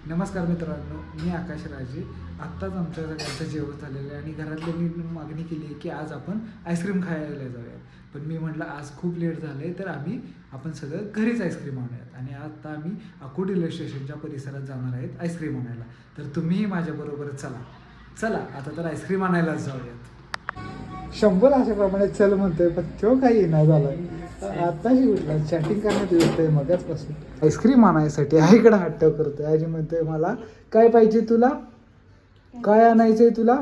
नमस्कार मित्रांनो, मी आकाश राजे. आत्ताच आमच्या सगळ्यांचं जेवण झालेलं आहे आणि घरातल्यांनी मागणी केली आहे की आज आपण आईस्क्रीम खायला जाऊया. पण मी म्हटलं आज खूप लेट झालं आहे, तर आपण सगळं घरीच आईस्क्रीम आणूयात. आणि आता आम्ही अकोट रेल्वे स्टेशनच्या परिसरात जाणार आहेत आईस्क्रीम आणायला. तर तुम्हीही माझ्याबरोबर चला आता तर आईस्क्रीम आणायलाच जाऊयात. 100 अशाप्रमाणे चल म्हणतोय, पण तो काही येणार झाला. आताशी उठला, चॅटिंग करण्यात येतोय मगाचपासून. आईस्क्रीम आणायसाठी आईकडे हट्ट करतोय. आजी म्हणतोय मला काय पाहिजे, तुला काय आणायचंय तुला?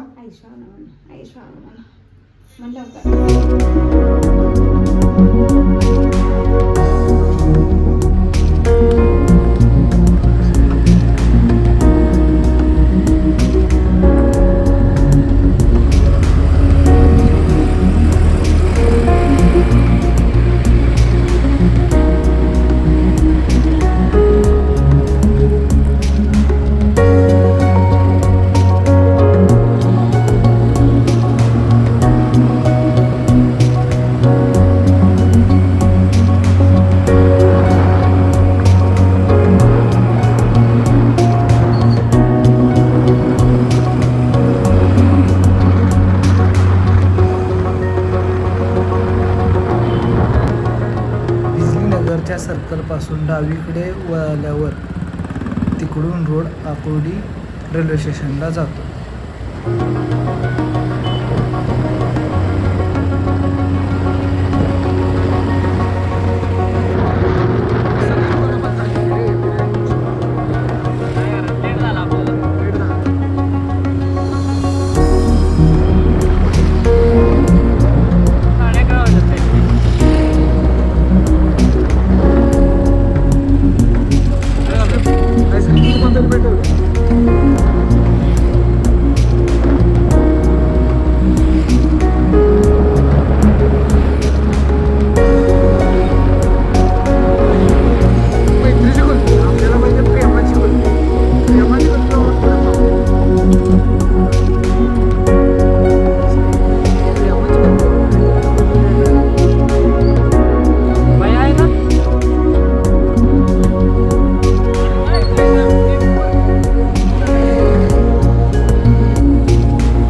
नगरच्या सर्कलपासून डावीकडे वळल्यावर तिकडून रोड आकुर्डी रेल्वे स्टेशनला जातो.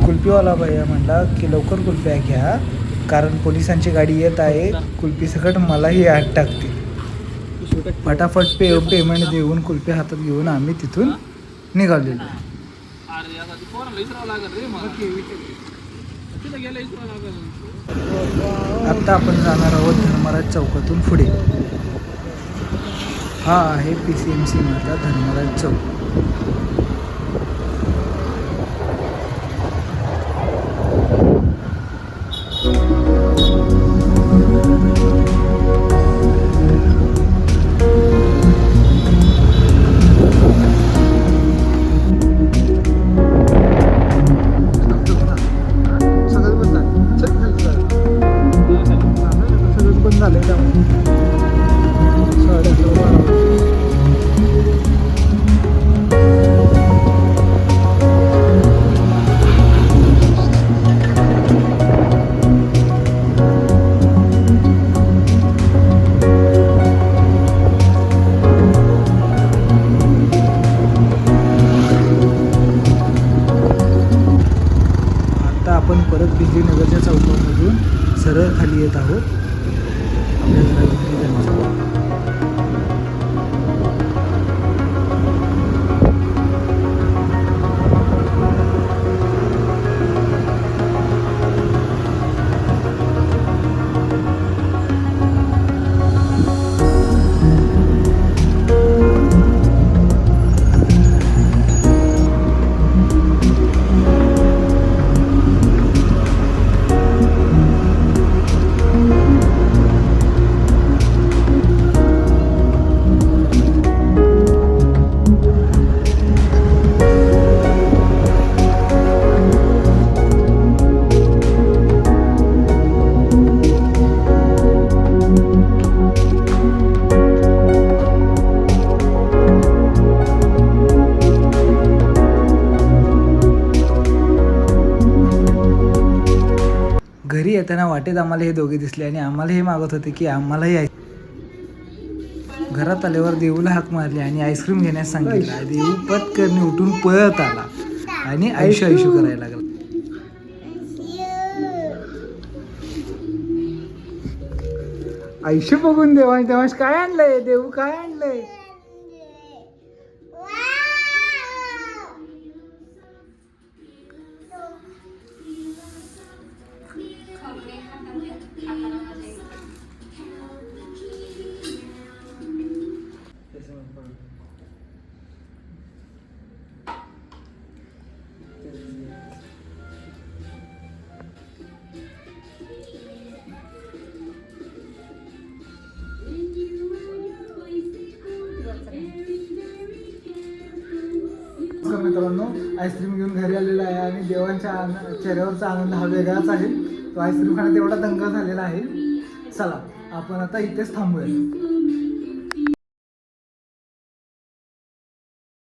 कुल्फीवाला भैया म्हणला की लवकर कुल्फ्या घ्या, कारण पोलिसांची गाडी येत आहे. कुल्फी सकट मलाही आत टाकते. फटाफट पेमेंट देऊन कुल्फी हातात घेऊन आम्ही तिथून निघालेलो. आत्ता आपण जाणार आहोत धर्मराज चौकातून पुढे. हा आहे PCMC मधला धर्मराज चौक. आपण परत बिजलीनगरच्या चौकामधून सरळ खाली येत आहोत आपल्या घरी जाण्यासाठी. घरी येताना वाटेत आम्हाला हे दोघे दिसले आणि आम्हाला हे मागत होते की आम्हालाही घरात आल्यावर देऊला हाक मारली आणि आईस्क्रीम घेण्यास सांगितलं. देऊ पटकन उठून पळत आला आणि आयुष्य करायला लागला. आयुष्य बघून देवांश काय आणलंय? देऊ काय आणलंय? मित्रांनो, आईस्क्रीम घेऊन घरी आलेला आहे आणि देवांच्या चेहऱ्यावरचा आनंद हा वेगळाच आहे. तो आईस्क्रीम खाण्यात एवढा दंग झालेला आहे. चला आपण आता इथेच थांबूया.